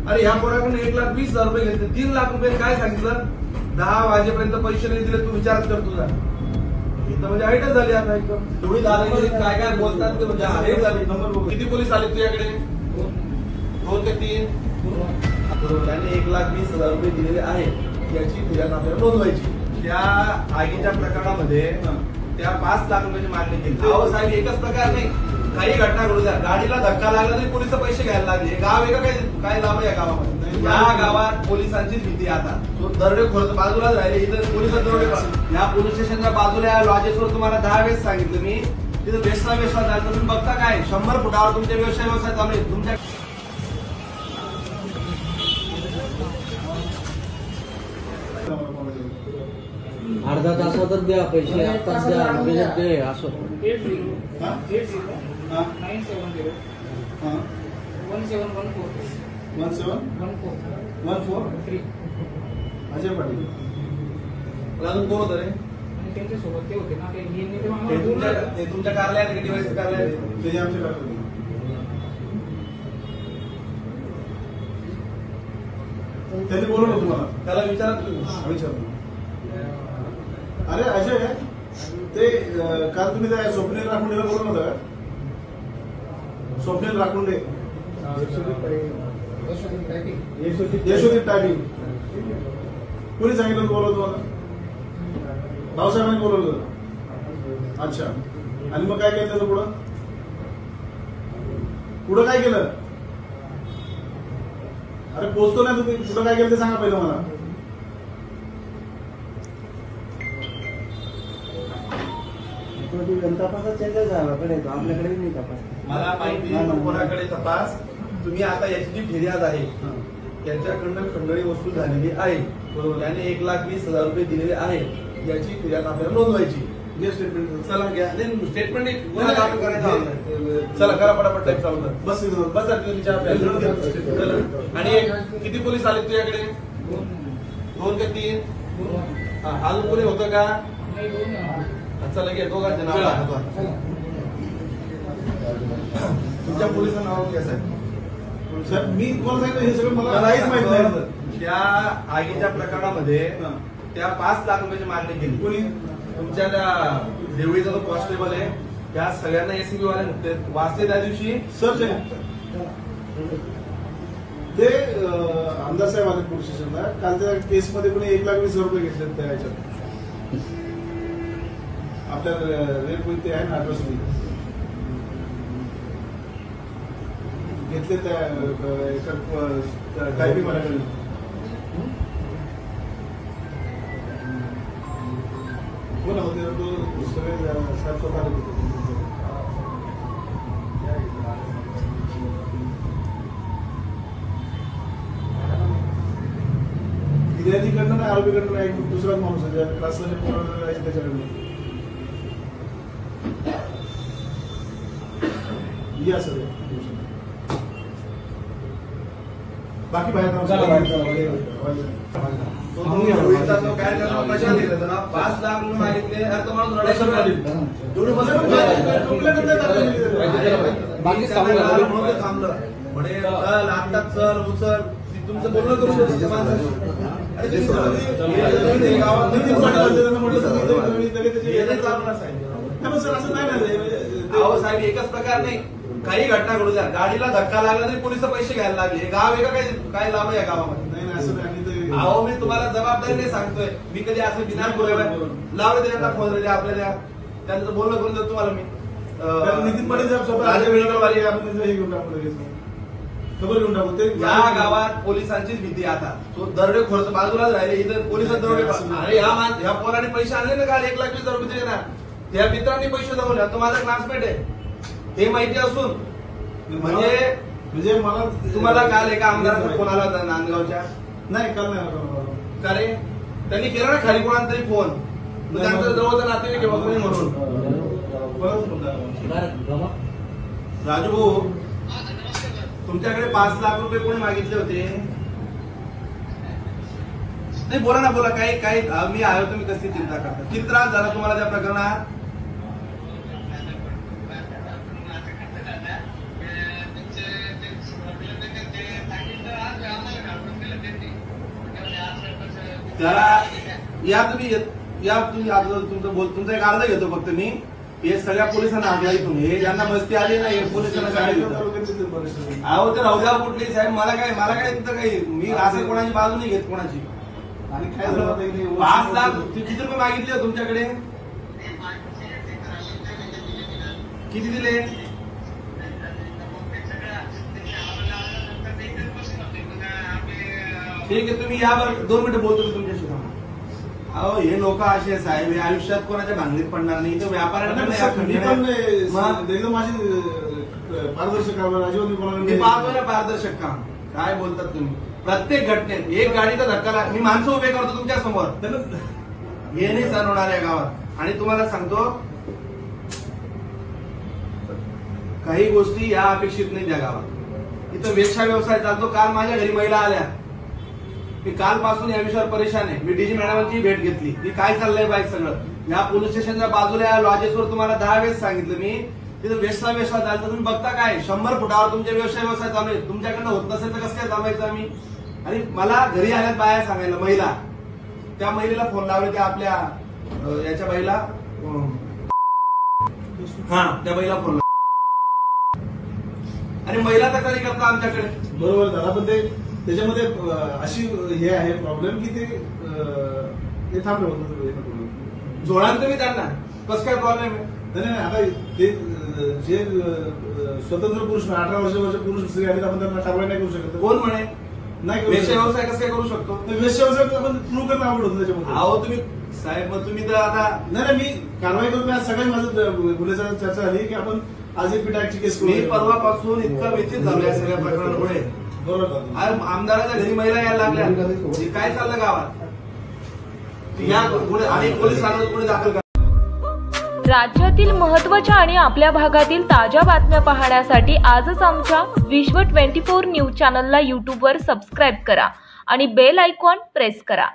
अरे ह्या पोराकडून 1,20,000 रुपये घेतले, 3 लाख रुपये काय सांगितलं, 10 वाजेपर्यंत पैसे नाही दिले तू विचारच कर तुझा. इथं म्हणजे हाईटच झाली आता एकदम. एवढी दादागिरी काय काय बोलतात ते म्हणजे हाईट झाली. नंबर किती पोलीस आले तुझ्याकडे? 2 ते 3. त्याने 1,20,000 रुपये दिलेले आहे, याची तुझ्या नात्याला नोंदवायची. त्या आगीच्या प्रकरणामध्ये त्या 5 लाख रुपयाची मागणी केली. अहो साहेब, एकच प्रकार नाही, काही घटना घडू द्या, गाडीला धक्का लागला तरी पोलिस पैसे घ्यायला लागले. गाव आहे का काय लाभ या गावामध्ये? या गावात पोलिसांचीच भीती आता. दरोडेखोर बाजूलाच राहिले, इथं पोलिस दरोडे. या पोलीस स्टेशनच्या बाजूला लॉजेसवर तुम्हाला 10 वेळेस सांगितलं मी, तिथं बेसला झालं. तुम्ही बघता काय 100 फुटावर तुमचे व्यवसाय चालू आहेत. तुमच्या अर्धा तासातच द्या पैसे, आत्ताच द्या, लगेच दे असं. 1714 अजय पाटील. अजून कोण होतं रे? त्यांच्यासोबत ते होते ना, ते तुमच्या कार्यालयात डिवाइस कार्यालयात ते आमच्या कार्यालयात. त्यांनी बोलवलं तुम्हाला? त्याला विचारा तुम्ही. विचारलं. अरे अजय, ते काल तुम्ही त्या स्वप्नील राखुंडेला बोलवलं होतं का? स्वप्नील राखुंडे, यशोदीप टायपिंग. कुणी सांगितलं बोलवलं तुम्हाला? भाऊसाहेबांनी बोलवलं. अच्छा, आणि मग काय केलं त्याचं पुढं? पुढं काय केलं? अरे पोचतो नाही तुम्ही, पुढं काय केलं ते सांगा पहिलं मला. तपासात आपल्याकडे नाही तपास. मला माहिती आहे कोणाकडे तपास. तुम्ही आता याची जी फिर्याद आहे त्यांच्याकडनं खंडणी वसूल झालेली आहे, बरोबर. त्याने 1,20,000 रुपये दिलेले आहे, याची फिर्याद आपल्याला नोंदवायची. स्टेटमेंट चला घ्या. स्टेटमेंट चला करा पटापट टाईप चालू कर. बस बस आणि किती पोलीस आले तुझ्याकडे? 2 ते 3. अजून कोणी होतं का? चला घे, दोघांचे नाव. तुमच्या पोलिसांचं नाव घ्या साहेब. मी कोण सांगितलं हे सगळं मला काहीच माहित नाही. त्या आगीच्या प्रकरणामध्ये त्या 5 लाख रुपयाची मागणी केली. कोणी? तुमच्या त्या देवळीचा जो कॉन्स्टेबल आहे, त्या सगळ्यांना एसीबी वाले वाचले त्या दिवशी. सर ते आमदार साहेब आले पोलीस स्टेशनला. कालच्या केसमध्ये कोणी 1,20,000 रुपये घेतले त्या ह्याच्यात. आपल्या रेप ते आहे ना, अट्रॉसिटी घेतले त्या टायपिंग वाल्याकडे. कोण होते तो? सगळे साहेब स्वतः होते. विद्यार्थीकडनं नाही, आरोपीकडनं नाही, दुसराच माणूस आहे क्लासला पोरांना त्याच्याकडनं. या सर बाकी बाहेर काय प्रशांत दिलं ना, 5 लाख रुपये मागितले. तो माणूस थांबलं म्हणे चल आता चल उचल. तुमचं बोलणं करू शकतो माणसाची. अहो साहेब, एकच प्रकार नाही, काही घटना घडू द्या, गाडीला धक्का लागला तरी पोलिस पैसे घ्यायला लागले. गाव आहे का काय लाभ या गावामध्ये? अहो मी तुम्हाला जबाबदारीने सांगतोय. मी कधी असं विधान बोलावं लावलं त्यांना फोन दिले आपल्याला, त्यांचं बोलणं करून देतो तुम्हाला मी. नितीन पाटील खबर घेऊन टाकू. या गावात पोलिसांचीच भीती आता. दरोडेखोर बाजूलाच राहिले, इथं पोलिस दरोडे. अरे ह्या पोराने पैसे आणले ना काल 1,20,000 रुपये दिले ना, त्या मित्रांनी पैसे जमवले. तो माझा क्लासमेट आहे, हे माहिती असून म्हणजे मला तुम्हाला काल एका आमदाराचा फोन आला होता नांदगावच्या? नाही, काल नाही. का रे? त्यांनी केला ना खाली कोणाला तरी फोन, त्यांचं जवळचा नातेवाईक किंवा कोणी म्हणून. राजू भाऊ, तुमच्याकडे 5 लाख रुपये कोणी मागितले होते? नाही बोला ना, बोला. काही मी आहे, तुम्ही कसली चिंता करता? किती त्रास झाला तुम्हाला त्या प्रकरणात? त्याला या तुम्ही आता तुमचा एक अर्ज घेतो फक्त मी. हे सगळ्या पोलिसांना हात इथून हे ज्यांना मस्ती आली ना हे पोलिसांना सांगितलं. अहो तर राहू द्या कुठली साहेब, मला काय तिथं काही मी असं कोणाची बाजू नाही घेत कोणाची. आणि काय झालं 5 लाख किती रुपये मागितले तुमच्याकडे, किती दिले? ठीक आहे तुम्ही यावर 2 मिनिटं बोलतो तुमच्याशी. अहो हे लोक असे आहे साहेब, हे आयुष्यात कोणाच्या भांगडीत पडणार नाही. तर व्यापाऱ्यांना एकदम माझी पारदर्शक मी पाहतोय ना पारदर्शक काम. काय बोलतात तुम्ही? प्रत्येक घटनेत एक गाडीचा धक्का मी माणसं उभे करतो तुमच्या समोर, हे नाही सण होणार या गावात. आणि तुम्हाला सांगतो काही गोष्टी या अपेक्षित नाही त्या गावात. इथं वेश्या व्यवसाय चालतो. काल माझ्या घरी महिला आल्या, मी कालपासून या विषयावर परेशान आहे. मी डीजी मॅडमांची भेट घेतली की काय चाललंय बाईक सगळं. या पोलीस स्टेशनच्या बाजूला लॉजेसवर तुम्हाला 10 वेळेस सांगितलं मी, तिथं वेश्या चालतं. तुम्ही बघता काय 100 फुटावर तुमचे व्यवसाय चालू आहे. तुमच्याकडनं होत नसेल तर कसं काय थांबायचं आम्ही? आणि मला घरी आल्यात बाया सांगायला महिला, त्या महिलेला फोन लावले त्या आपल्या याच्या बाईला, हा त्या बाईला फोन आणि महिला तक्रारी करता आमच्याकडे. बरोबर दादा, पण ते त्याच्यामध्ये अशी हे आहे प्रॉब्लेम की ते थांबले होतं जोडाल तुम्ही त्यांना, कसं काय प्रॉब्लेम आहे? नाही आता ते जे स्वतंत्र पुरुष 18 वर्ष पुरुष स्त्री आहेत आपण त्यांना कारवाई नाही करू शकत. कोण म्हणे नाही वेश्या व्यवसाय कसं काय करू शकतो? वेश्या व्यवसाय आपण प्रूव्ह करणं आवड होतं त्याच्यामध्ये. अहो तुम्ही साहेब मग तुम्ही तर आता नाही मी कारवाई करून आज सगळ्या माझं गुन्ह्याची चर्चा झाली की आपण आज एक पिटाची केस करू. मी परवापासून इतका व्यथित झालो या सगळ्या प्रकरणामुळे. बरोबर, आमदाराच्या घरी महिला यायला लागल्या, काय चाललं गावात? या आणि पोलीस पुढे दाखल करा. राज्यातील महत्त्वाच्या आणि आपल्या भागातील ताज्या बातम्या पाहण्यासाठी आजच आमच्या विश्व 24 न्यूज चॅनलला यूट्यूबवर सबस्क्राईब करा आणि बेल आयकॉन प्रेस करा.